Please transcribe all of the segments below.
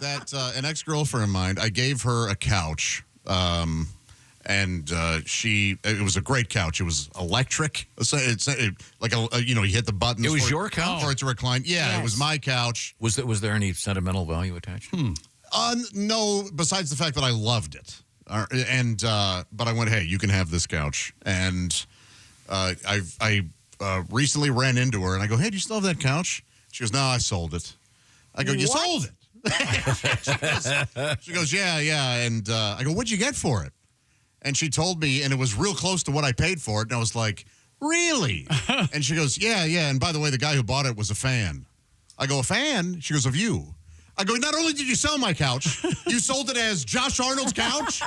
that an ex-girlfriend of mine, I gave her a couch. And it was a great couch. It was electric. You hit the buttons. It was your couch? For it to recline. Yeah, Yes. It was my couch. Was there any sentimental value attached? No, besides the fact that I loved it. But I went, hey, you can have this couch. And I recently ran into her, and I go, hey, do you still have that couch? She goes, no, I sold it. I go, you sold it? She goes, yeah. And I go, what'd you get for it? And she told me, and it was real close to what I paid for it. And I was like, really? And she goes, yeah. And by the way, the guy who bought it was a fan. I go, a fan? She goes, of you. I go, not only did you sell my couch, you sold it as Josh Arnold's couch,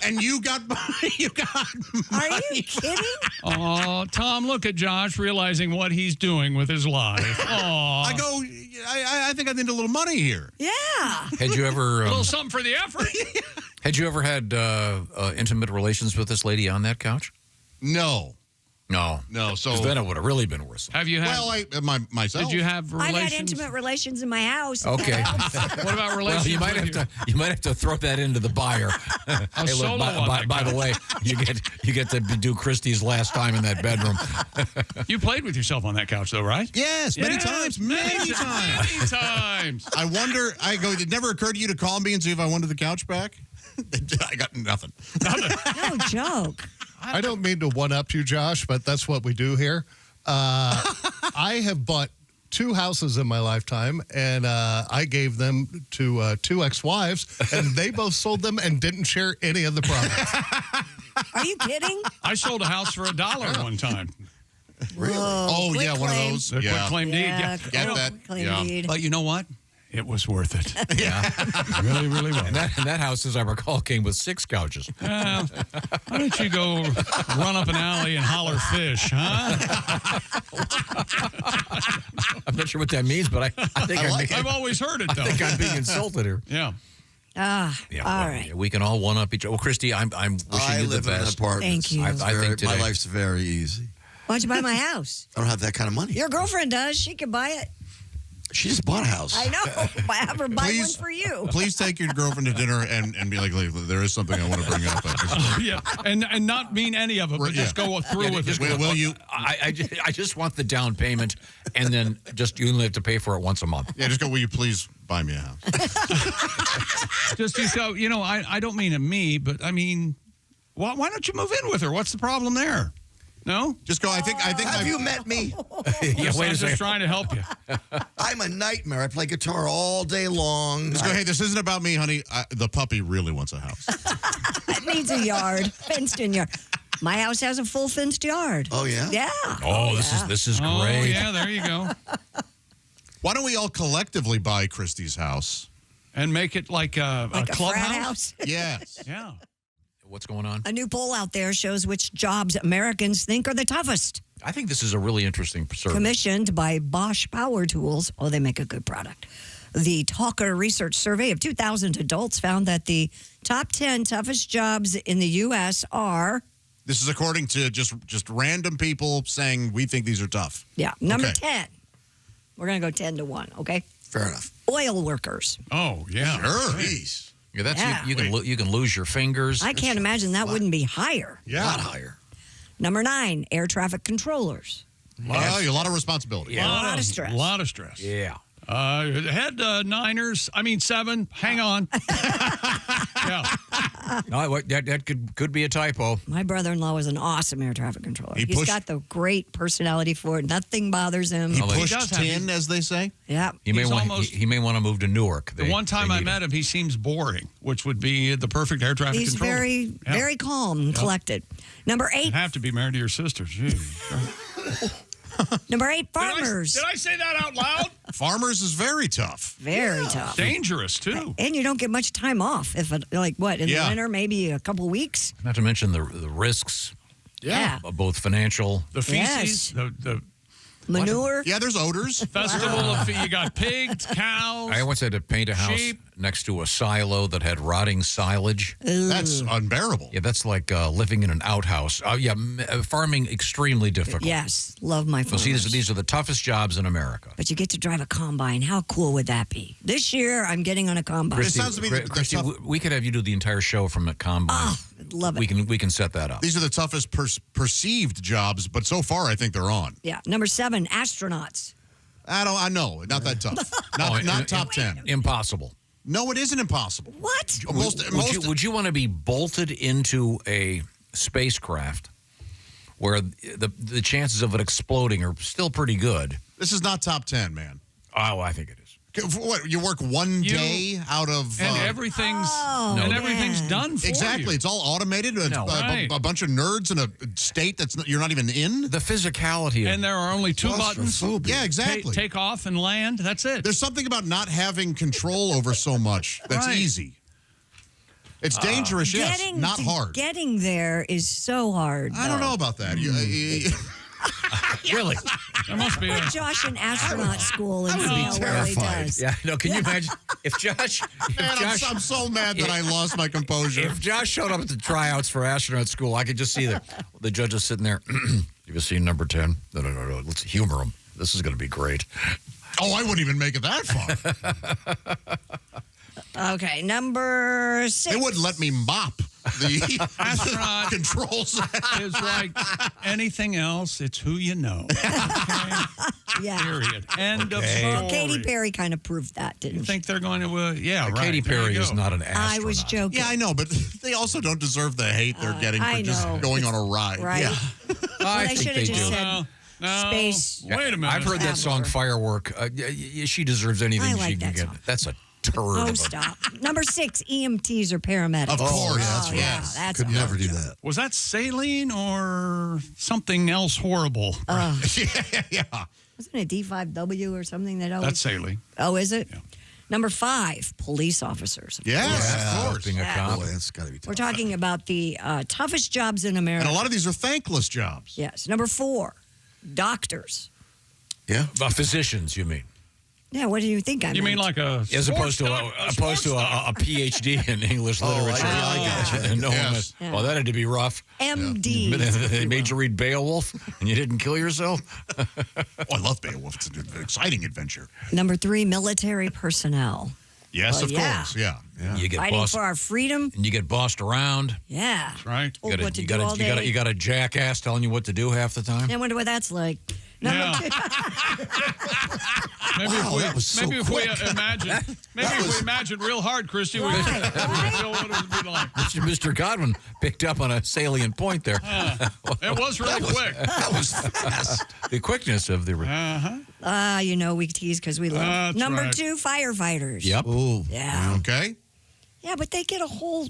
and you got money. Are you kidding? Oh, Tom, look at Josh realizing what he's doing with his life. Oh, I go, I think I need a little money here. Yeah. Had you ever... a little something for the effort. Had you ever had intimate relations with this lady on that couch? No. No. So then it would have really been worse. Have you had? Well, myself. Did you have I've relations? had intimate relations in my house. Okay. What about relations? Well, you might have to throw that into the buyer. Hey, look, solo on that by the way, you get to do Kristi's last time in that bedroom. You played with yourself on that couch, though, right? Yes, many times. Many times. I wonder. It never occurred to you to call me and see if I wanted the couch back? I got nothing. No joke. I don't mean to one-up you, Josh, but that's what we do here. I have bought 2 houses in my lifetime, and I gave them to 2 ex-wives, and they both sold them and didn't share any of the profits. Are you kidding? I sold a house for $1 one time. Really? Whoa, Yeah, one of claim. those. The quick claim deed. Yeah, Get that. claim Yeah. deed. But you know what? It was worth it. Yeah. Really, really was. And that house, as I recall, came with 6 couches. Why don't you go run up an alley and holler fish, huh? I'm not sure what that means, but I think I've always heard it, though. I think I'm being insulted here. Yeah. Yeah, all right. We can all one-up each other. Well, Kristi, I'm wishing you the live in an best. apartment. Thank you. I think my today, life's very easy. Why don't you buy my house? I don't have that kind of money. Your girlfriend does. She can buy it. She just bought a house. I know. Have her buy Please- one for you. Please take your girlfriend to dinner and be like, there is something I want to bring up. Yeah. And not mean any of it, but just go through with it. Will you? I just want the down payment, and then you only have to pay for it once a month. Yeah, just go, will you please buy me a house? Just so, I don't mean a me, but I mean, why don't you move in with her? What's the problem there? No? Just go, I think Have you met me? Yeah, wait I'm a just second. trying to help you. I'm a nightmare. I play guitar all day long. Just go, hey, this isn't about me, honey. The puppy really wants a house. It needs a yard, fenced-in yard. My house has a full fenced yard. Oh, yeah? Yeah. Oh, this is great. Oh, yeah, there you go. Why don't we all collectively buy Kristi's house? And make it like a Like a clubhouse? frat house. Yes. Yeah. What's going on? A new poll out there shows which jobs Americans think are the toughest. I think this is a really interesting survey. Commissioned by Bosch Power Tools. Oh, they make a good product. The Talker Research Survey of 2,000 adults found that the top 10 toughest jobs in the U.S. are... This is according to just random people saying we think these are tough. Yeah, number Okay. 10. We're going to go 10 to 1, okay? Fair enough. Oil workers. Oh, yeah. Sure. Jeez. Yeah, that's Yeah. you can lose your fingers. I can't imagine that wouldn't be higher. A lot higher. Number 9, air traffic controllers. Well, a lot of responsibility. Yeah. A lot of stress. A lot of stress. Yeah. Head Niners. I mean 7. Hang on. Yeah. No, that could be a typo. My brother-in-law was an awesome air traffic controller. He He's pushed- got the great personality for it. Nothing bothers him. He Oh, he pushed does have- tin, as they say. Yeah. He may He's want almost- he may want to move to Newark. The one time I met him, he seems boring, which would be the perfect air traffic He's controller. very, Yeah. very calm and collected. Number 8, You'd have to be married to your sister. Gee. number 8, farmers. Did I say that out loud? Farmers is very tough. Very tough. Dangerous, too. And you don't get much time off. If it, in the Yeah. winter, maybe a couple weeks. Not to mention the risks, Yeah. both financial. The feces, Yes. the Manure. Yeah, there's odors. festival of, you got pigs, cows. I once had to paint a house. Sheep. next to a silo that had rotting silage. That's unbearable. Yeah, that's like living in an outhouse. Farming extremely difficult. Yes, love my So farmers. see, these are the toughest jobs in America. But you get to drive a combine. How cool would that be? This year, I'm getting on a combine. It sounds to me that Christy, tough- we could have you do the entire show from a combine. Oh, love it. We can set that up. These are the toughest perceived jobs, but so far I think they're on. Yeah. Number 7, astronauts. I know, not that tough. Not top 10. Impossible. No, it isn't impossible. What? Would you want to be bolted into a spacecraft where the chances of it exploding are still pretty good? This is not top 10, man. Oh, I think it is. What, you work one day out of... And everything's done for Exactly. you. It's all automated. It's Right. a bunch of nerds in a state you're not even in. The physicality of And there are only 2 buttons. Yeah, exactly. Take off and land. That's it. There's something about not having control over so much that's Right. easy. It's dangerous, yes, not hard. Getting there is so hard. I don't know about that. really. There must be a... Put Josh in astronaut school and see how well he does. Yeah, no, can you imagine if Josh... Man, I'm so mad that I lost my composure. If Josh showed up at the tryouts for astronaut school, I could just see the judges sitting there. Have you seen number 10? No. Let's humor him. This is going to be great. Oh, I wouldn't even make it that far. Okay, number 6. They wouldn't let me mop the Astronaut controls. is like anything else. It's who you know. Okay? Yeah. Period. End of Okay. story. Well, Katy Perry kind of proved that, didn't You she? think they're going to... yeah, right. Katy There you Perry go. is not an astronaut. I was joking. Yeah, I know, but they also don't deserve the hate they're getting I for just know. going on a ride. Right? Yeah. I they think should they have just do. said No. space. Wait a minute. I've heard that song "Firework." She deserves anything I she like can that get. song. That's a turd. Oh, stop. Number 6, EMTs or paramedics. Of course. Oh, yeah, Yes. that's Could a never hard do job. that. Was that saline or something else horrible? Yeah. Wasn't it D5W or something that always... That's saline. Oh, is it? Yeah. Number 5, police officers. Yes, of course. Being a cop. Boy, that's got to be tough. We're talking about the toughest jobs in America. And a lot of these are thankless jobs. Yes. Number 4, doctors. Yeah. Physicians, you mean? Yeah, what do you think I You mean meant? like a As opposed to sports a PhD in English literature. I gotcha. And no one Yes. was- Yeah. Well, that had to be rough. MD. But they made you read Beowulf, and you didn't kill yourself. Oh, I love Beowulf. It's an exciting adventure. Number 3, military personnel. Yes, Well, of yeah. course. Yeah. You get Fighting bossed, for our freedom. and you get bossed around. Yeah. right. Told what to do all day. You got a jackass telling you what to do half the time. I wonder what that's like. Number Yeah. 2. Maybe that was so if we imagine real hard, Christy, we Right, could right. feel what it would be like. Mr. Godwin picked up on a salient point there. It was really quick. That was fast. The quickness of the. You know, we tease because we love. That's Number right. 2, firefighters. Yep. Ooh. Yeah. Okay. Yeah, but they get a whole,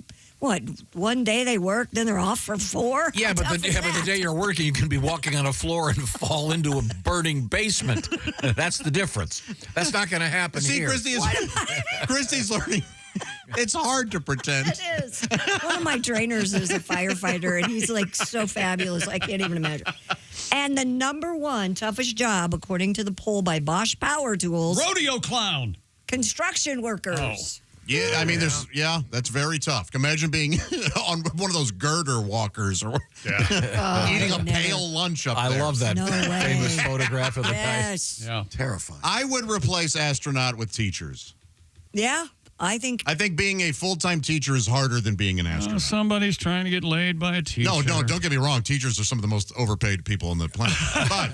one day they work, then they're off for 4? Yeah, How but tough is the that? day you're working, you can be walking on a floor and fall into a burning basement. That's the difference. That's not going to happen See, here. Christy's learning. It's hard to pretend. It is. One of my trainers is a firefighter, and he's like so fabulous. I can't even imagine. And the number 1 toughest job, according to the poll by Bosch Power Tools, Rodeo clown. construction workers. Oh. Yeah, I mean, that's very tough. Imagine being on one of those girder walkers or eating a pale lunch up I there. love that No way. famous photograph of the guy. Yes. Yeah. Terrifying. I would replace astronaut with teachers. Yeah, I think. I think being a full-time teacher is harder than being an astronaut. Somebody's trying to get laid by a teacher. No, don't get me wrong. Teachers are some of the most overpaid people on the planet. But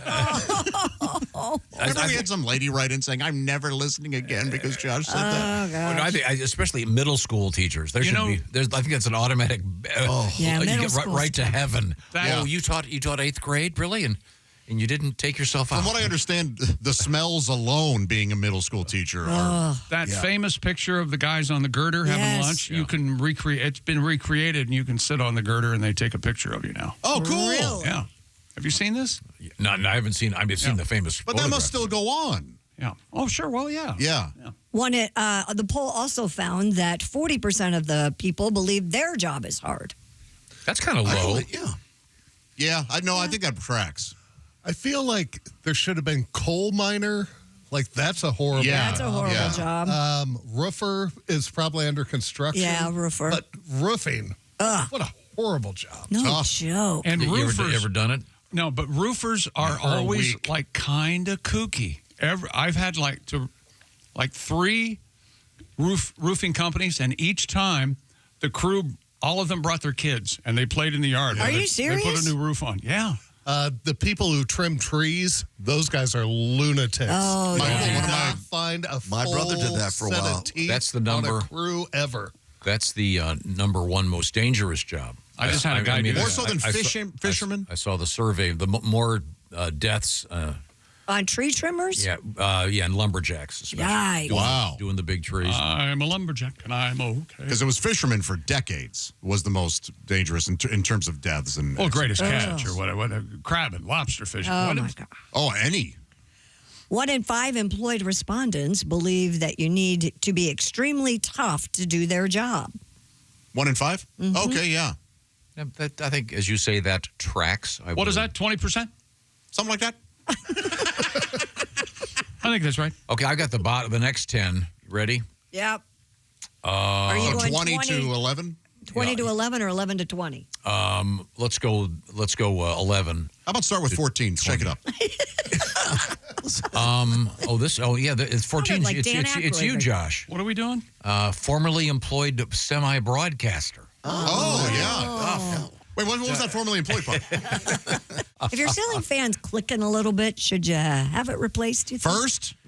remember we had some lady write in saying, "I'm never listening again because Josh said that." Oh, God. No, I think, especially middle school teachers. There should be. I think that's an automatic. Yeah, you middle get school's right to heaven. That- Oh, you taught 8th grade, really, and you didn't take yourself out. From what I understand, the smells alone being a middle school teacher are. That famous picture of the guys on the girder having Yes. lunch, you can recreate. It's been recreated, and you can sit on the girder, and they take a picture of you now. Oh, cool. Really? Yeah. Have you seen this? No, I haven't seen. I've seen the famous. But that must photograph. still go on. Yeah. Oh, sure. Well, yeah. Yeah. The poll also found that 40% of the people believe their job is hard. That's kind of low. Yeah. Yeah, I think that tracks. I feel like there should have been coal miner Like, that's a horrible Yeah. That's a horrible job. Roofer is probably under construction. Yeah, roofer. But roofing, Ugh. what a horrible job. No tough. joke. And You roofers. ever done it? No, but roofers are a always week. like kind of kooky. I've had like 3 roofing companies, and each time the crew, all of them brought their kids, and they played in the yard. Are you They serious? put a new roof on. Yeah. The people who trim trees, those guys are lunatics. Oh, You yeah. cannot find a My brother did full that for a set while. of teeth That's the on number. a crew ever. That's the number one most dangerous job. I just had a guy do More that. so than fishermen? I saw the survey. The more deaths, On tree trimmers? and lumberjacks, especially. Yikes. Wow. Doing the big trees. I'm a lumberjack, and I'm okay. Because it was fishermen for decades was the most dangerous in terms of deaths. And Greatest catch or whatever. Crab and lobster fishing. Oh, What my is- God. Oh, any. 1 in 5 employed respondents believe that you need to be extremely tough to do their job. 1 in 5? Mm-hmm. Okay, yeah. Yeah, I think, as you say, that tracks. What is that, 20%? Something like that. I think that's right. Okay, I got the next 10. Ready? Yep. Are you So going 20 to 11? 20 to 11 or 11 to 20? Let's go 11. How about start with 14? Shake it up. It's 14. like Dan It's you, Aykroyd. Josh. What are we doing? Formerly employed Oh, semi-broadcaster. yeah. Wait, what was that formerly employed part? If your ceiling fan's clicking a little bit, should you have it replaced? Do you think?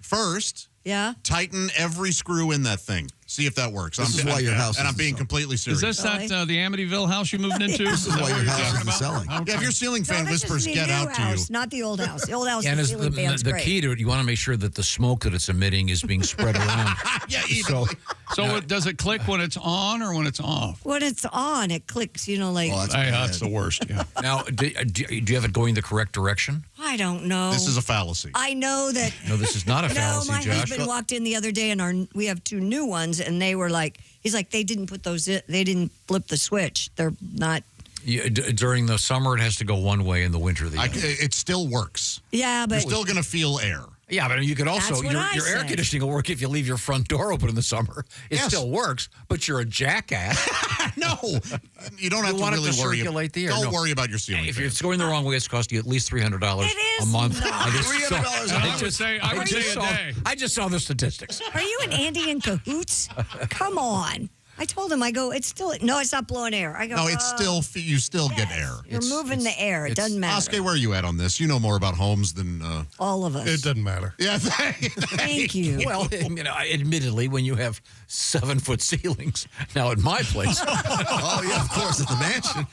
First, Yeah. tighten every screw in that thing. See if that works. This is why your house And I'm isn't being selling. completely serious. Is this Really? the Amityville house you moved into? This is why your house isn't selling. Yeah, if your ceiling fan No, this is whispers, the get new out to you. house, not the old house. The old house, And the as ceiling fan's the great. key to it, you want to make sure that the smoke that it's emitting is being spread around. Yeah, So, evenly. So does it click when it's on or when it's off? When it's on, it clicks, like, Oh, that's Hey, bad. that's the worst. Yeah. now, do you have it going the correct direction? I don't know. This is a fallacy. I know that. No, this is not a No, fallacy, my Josh. husband walked in the other day, and we have 2 new ones, and they were like, he's like, they didn't put those in, they didn't flip the switch. They're not. During the summer, it has to go one way. In the winter, the other. It still works. Yeah, You're but still going to feel air. Yeah, but you could also That's what your I air said. conditioning will work if you leave your front door open in the summer. It Yes. still works, but you're a jackass. No, you don't have You to want it really to worry. circulate the air. Don't No. worry about your ceiling If fan. it's going the wrong way, it's costing you at least $300 It a is month. not. I just $300 saw- a I month. would say a day. I just saw the statistics. are you and Andy in cahoots? Come on. I told him, I go, it's still, no, it's not blowing air. I go, No, it's still you still get air. You're moving the air. It doesn't matter. Oskar, where are you at on this? You know more about homes than. All of us. It doesn't matter. Yeah, Thank you. Well, admittedly, when you have 7-foot ceilings, now at my place, Oh, yeah, of course, at the mansion.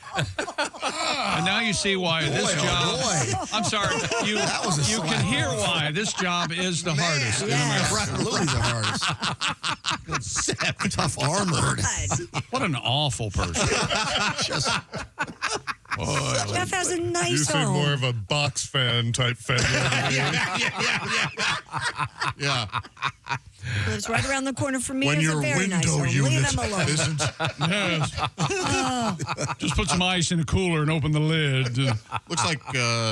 And now you see why this Boy, job. oh, boy. I'm sorry. You was a can slap. hear why this job is the hardest. in Yes. America. Absolutely the hardest. Tough armor. God. What an awful person. Jeff has a nice You seem home. more of a box fan type family. yeah. Lives right around the corner from me. When It's a your very nice window home. Leave unit him alone. isn't. Yes. Just put some ice in a cooler and open the lid. Looks like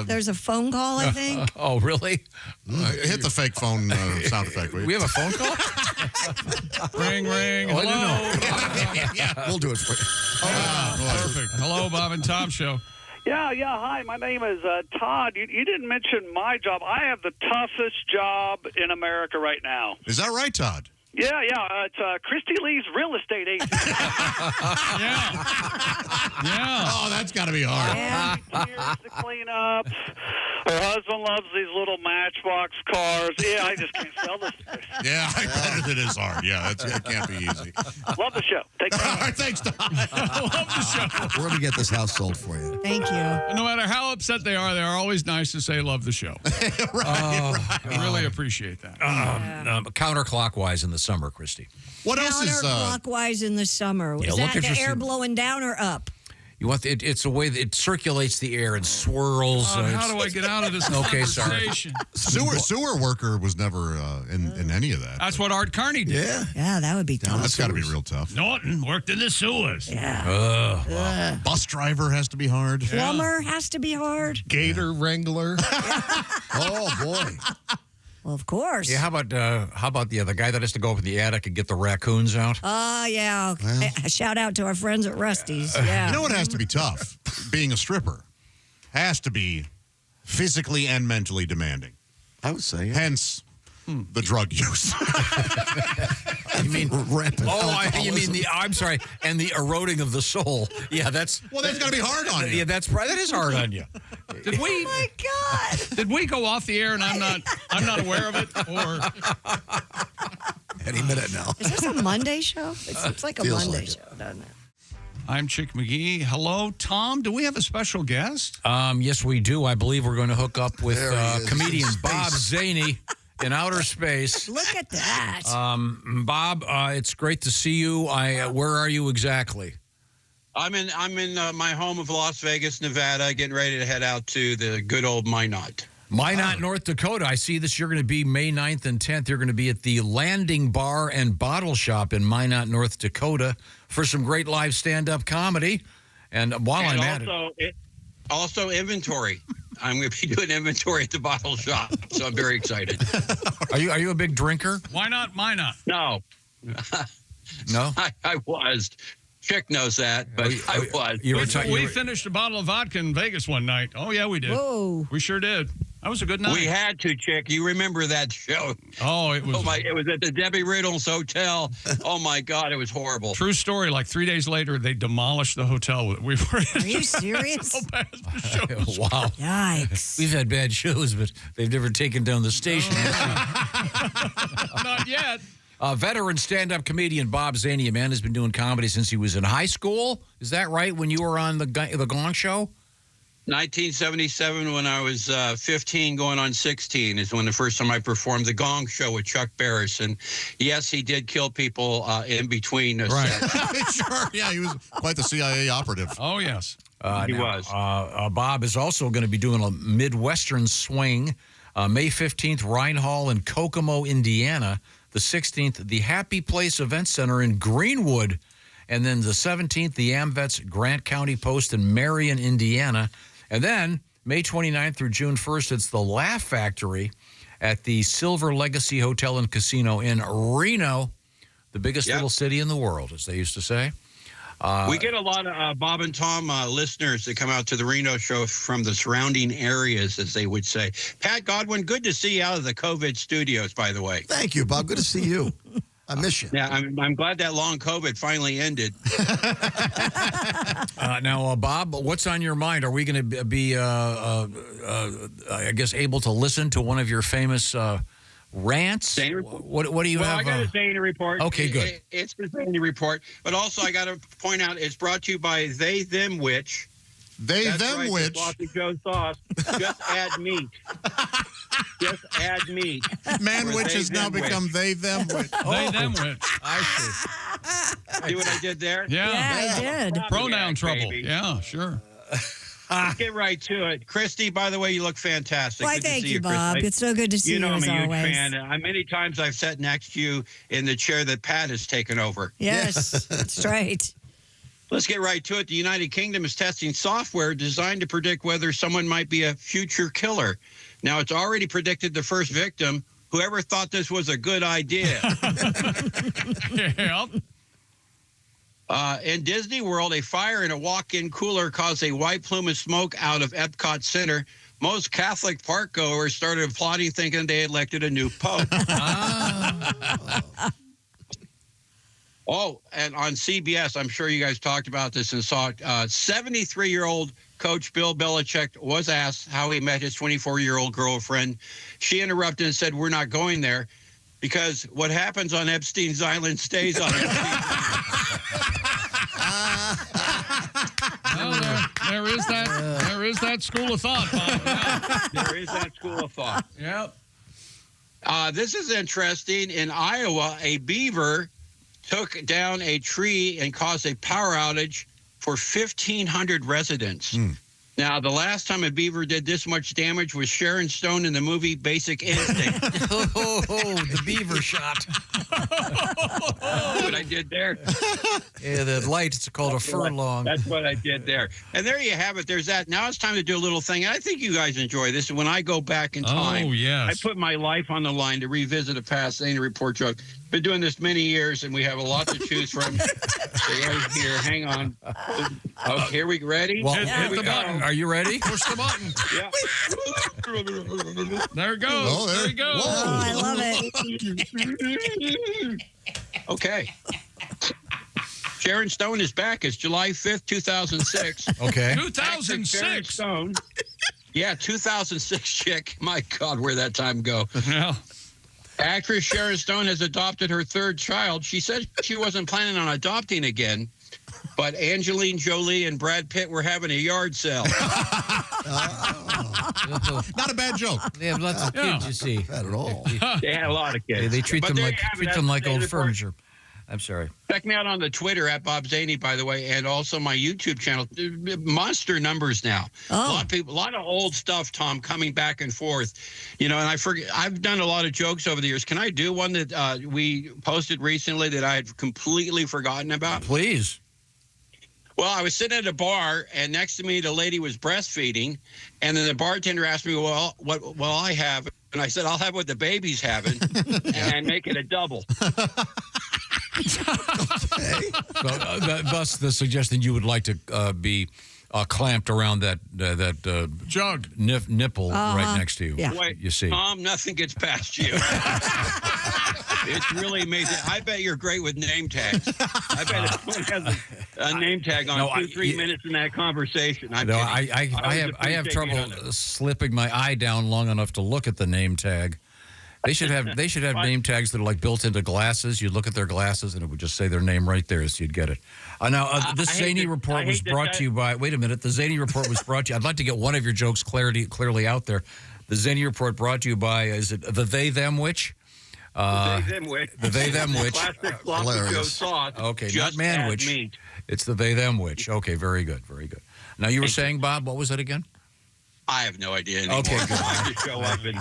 There's a phone call, I think. oh, really? hit the fake phone sound effect. will you? We have a phone call? Ring, ring. Oh, I Hello. didn't know. We'll do it for you. Perfect. Hello, Bob and Tom Show. Yeah. Hi, my name is Todd. You didn't mention my job. I have the toughest job in America right now. Is that right, Todd? Yeah. It's Kristi Lee's real estate agent. Yeah. Oh, that's got to be hard. Yeah. Years to clean up. Her husband loves these little Matchbox cars. Yeah, I just can't sell this. Yeah, I bet it is hard. Yeah, it can't be easy. Love the show. Take care. All right, thanks, Todd. We're going to get this house sold for you. Thank you. And no matter how upset they are always nice to say love the show. I really appreciate that. Counterclockwise in the summer, Kristi. What else is? Counterclockwise in the summer. Yeah, Is look that if the you're air seeing- blowing down or up? You want it's a way that it circulates the air and swirls. How do I get out of this Okay, sorry. conversation? Sewer worker was never in any of that. That's what Art Carney did. Yeah. Yeah, that would be tough. That's got to be real tough. Norton worked in the sewers. Yeah. Bus driver has to be hard. Plumber has to be hard. Gator wrangler. Oh, boy. Well, of course. Yeah, how about the guy that has to go up in the attic and get the raccoons out? Yeah. Shout out to our friends at Rusty's. Yeah. You know what has to be tough? Being a stripper has to be physically and mentally demanding. I would say. Yeah. Hence, the drug use. You mean rampant? You mean I'm sorry, and the eroding of the soul. Yeah, that's Well, that's got to be hard on you. Yeah, that is hard on you. Did we? Oh my God. Did we go off the air and I'm not aware of it? Or Any minute now. Is this a Monday show? It seems like a Feels Monday like it. show, doesn't it? I'm Chick McGee. Hello, Tom. Do we have a special guest? Yes, we do. I believe we're going to hook up with There he is. comedian In Bob space. Zany in outer space. Look at that. Bob, it's great to see you. Where are you exactly? I'm in my home of Las Vegas, Nevada, getting ready to head out to the good old Minot. Minot, North Dakota. I see this. You're going to be May 9th and 10th. You're going to be at the Landing Bar and Bottle Shop in Minot, North Dakota for some great live stand-up comedy. And while I'm at it. Also inventory. I'm going to be doing inventory at the bottle shop, so I'm very excited. Are you a big drinker? Why not? No. No? I was. Chick knows that, but I was. We finished a bottle of vodka in Vegas one night. Oh, yeah, we did. Whoa. We sure did. That was a good night. We had to, Chick. You remember that show? Oh, it was. It was at the Debbie Riddle's Hotel. Oh, my God, it was horrible. True story. Like 3 days later, they demolished the hotel we were in. Are you serious? So bad, the show. Wow. Yikes. We've had bad shows, but they've never taken down the station. Not yet. Veteran stand-up comedian Bob Zany, a man has been doing comedy since he was in high school. Is that right? When you were on the Gong Show? 1977, when I was 15 going on 16, is when the first time I performed the Gong Show with Chuck Barris. And yes, he did kill people in between. Sure. Yeah, he was quite the CIA operative. Oh, yes. He was. Bob is also going to be doing a Midwestern swing. May 15th, Rhine Hall in Kokomo, Indiana. The 16th, the Happy Place Event Center in Greenwood. And then the 17th, the AmVets Grant County Post in Marion, Indiana. And then May 29th through June 1st, it's the Laugh Factory at the Silver Legacy Hotel and Casino in Reno, the biggest little city in the world, as they used to say. We get a lot of Bob and Tom listeners that come out to the Reno show from the surrounding areas, as they would say. Pat Godwin, good to see you out of the COVID studios, by the way. Thank you, Bob. Good to see you. I miss you. Yeah, I'm glad that long COVID finally ended. Now, Bob, what's on your mind? Are we going to be, I guess, able to listen to one of your famous rants? Zany Report. What do you have? I got a Zany Report. Okay, good. It's the Zany Report. But also, I got to point out, it's brought to you by They, Them, Which. They, That's them, right, which. Sloppy Joe sauce. Just add meat. Just add meat. Man, Or which they, has now them, become they, them, which. They, them, which. I see. See what I did there? Yeah. I did. Pronoun trouble. baby. Yeah, sure. Let's get right to it. Kristi, by the way, you look fantastic. Why, Good to thank see you, Bob. Kristi. It's so good to see You know, as I'm a huge always. fan. Many times I've sat next to you in the chair that Pat has taken over. Yes, that's right. Let's get right to it. The United Kingdom is testing software designed to predict whether someone might be a future killer. Now, it's already predicted the first victim. Whoever thought this was a good idea? Yep. In Disney World, a fire in a walk-in cooler caused a white plume of smoke out of Epcot Center. Most Catholic park goers started applauding, thinking they elected a new pope. Oh, and on CBS, I'm sure you guys talked about this and saw it. 73-year-old coach Bill Belichick was asked how he met his 24-year-old girlfriend. She interrupted and said, "We're not going there because what happens on Epstein's Island stays on Epstein's Island." Well, there is that. There is that school of thought, Bob. Yeah. There is that school of thought. Yep. This is interesting. In Iowa, a beaver took down a tree and caused a power outage for 1,500 residents. Now, the last time a beaver did this much damage was Sharon Stone in the movie Basic Instinct. The beaver shot. What I did there. Yeah, the light, it's called a furlong. That's what I did there. And there you have it. There's that. Now it's time to do a little thing. And I think you guys enjoy this. When I go back in time, Oh, yes. I put my life on the line to revisit a past Zany Report joke. Been doing this many years, and we have a lot to choose from. So right here, hang on. Okay, here we ready? Well, Here we the go. button. Are you ready? Push the button. Yeah. There it goes. Oh, there it goes. Oh, I love it. Okay. Sharon Stone is back. It's July 5th, 2006. Okay. Sharon 2006. Stone. Yeah, 2006 chick. My God, where'd that time go? Yeah. Actress Sharon Stone has adopted her third child. She said she wasn't planning on adopting again, but Angelina Jolie and Brad Pitt were having a yard sale. Not a bad joke. They have lots of kids, you see. Not at all. They had a lot of kids. They treat But them there like you have it. That's old the furniture. I'm sorry. Check me out on the Twitter at Bob Zany, by the way, and also my YouTube channel. Monster numbers now. A lot of people, a lot of old stuff, Tom, coming back and forth. You know, and I forget. I've done a lot of jokes over the years. Can I do one that we posted recently that I had completely forgotten about? Please. Well, I was sitting at a bar, and next to me, the lady was breastfeeding, and then the bartender asked me, "Well, what will I have?" And I said, "I'll have what the baby's having," and make it a double. So, thus, the suggestion you would like to be clamped around that Jug. nipple right next to you. Yeah. Wait, You see. Tom, nothing gets past you. It's really amazing. I bet you're great with name tags. I bet if someone has a name tag on 2-3 minutes in that conversation. No, I have trouble slipping my eye down long enough to look at the name tag. They should have name tags that are like built into glasses. You'd look at their glasses and it would just say their name right there, so you'd get it. This Zany Report was brought to you by. Wait a minute, the Zany Report was brought to you. I'd like to get one of your jokes clearly out there. The Zany Report brought to you by. Is it the They Them Which? The They Them Which. The They Them Which. Classic floppy Joe sauce. Okay, just not Man add Which. meat. It's the They Them Which. Okay, very good, very good. Now you were saying, Bob, what was it again? I have no idea anymore. Okay, good. I just show up and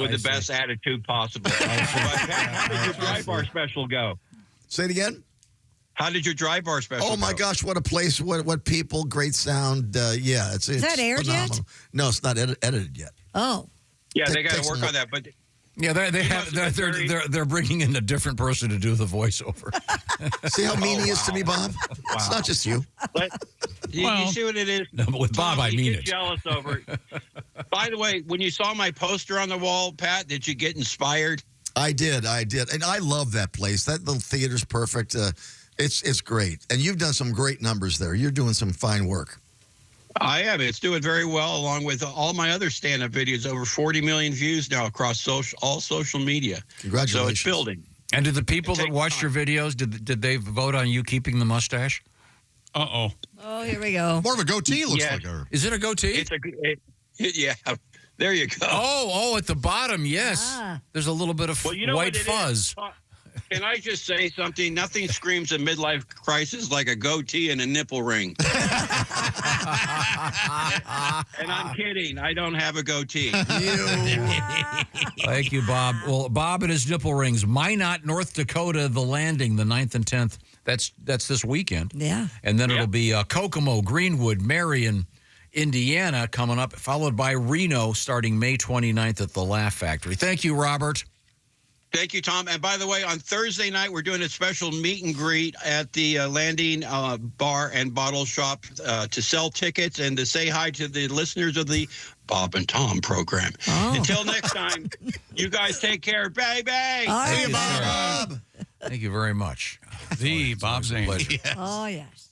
with the best attitude possible. But how did your dry bar special go? Say it again. How did your dry bar special Oh, my go? gosh, what a place. What people, great sound. Yeah, it's that aired yet? phenomenal. No, it's not edited yet. Oh. Yeah, they got Takes to work some on that. But Yeah, they're bringing in a different person to do the voiceover. See how mean he is to me, Bob? It's not just you. you see what it is? No, but with Bob, Tom, I you mean get it. jealous over it. By the way, when you saw my poster on the wall, Pat, did you get inspired? I did. And I love that place. That little theater's perfect. It's great. And you've done some great numbers there. You're doing some fine work. I am. It's doing very well, along with all my other stand-up videos. Over 40 million views now across all social media. Congratulations. So it's building. And did the people It that takes watched your videos, did they vote on you keeping the mustache? Uh-oh. Oh, here we go. More of a goatee, looks Yeah. like her. Is it a goatee? Yeah. There you go. Oh, at the bottom, yes. Ah. There's a little bit of Well, you know white what it fuzz. is? Can I just say something? Nothing screams a midlife crisis like a goatee and a nipple ring. And I'm kidding. I don't have a goatee. Thank you, Bob. Well, Bob and his nipple rings. Minot, North Dakota, the landing, the 9th and 10th. That's this weekend. Yeah. And then it'll be Kokomo, Greenwood, Marion, Indiana coming up, followed by Reno starting May 29th at the Laugh Factory. Thank you, Robert. Thank you, Tom. And by the way, on Thursday night, we're doing a special meet and greet at the Landing Bar and Bottle Shop to sell tickets and to say hi to the listeners of the Bob and Tom program. Oh. Until next time, you guys take care, baby. All right. Thank you, Bob. Thank you very much. The Bob Zany. Pleasure. Oh, yes.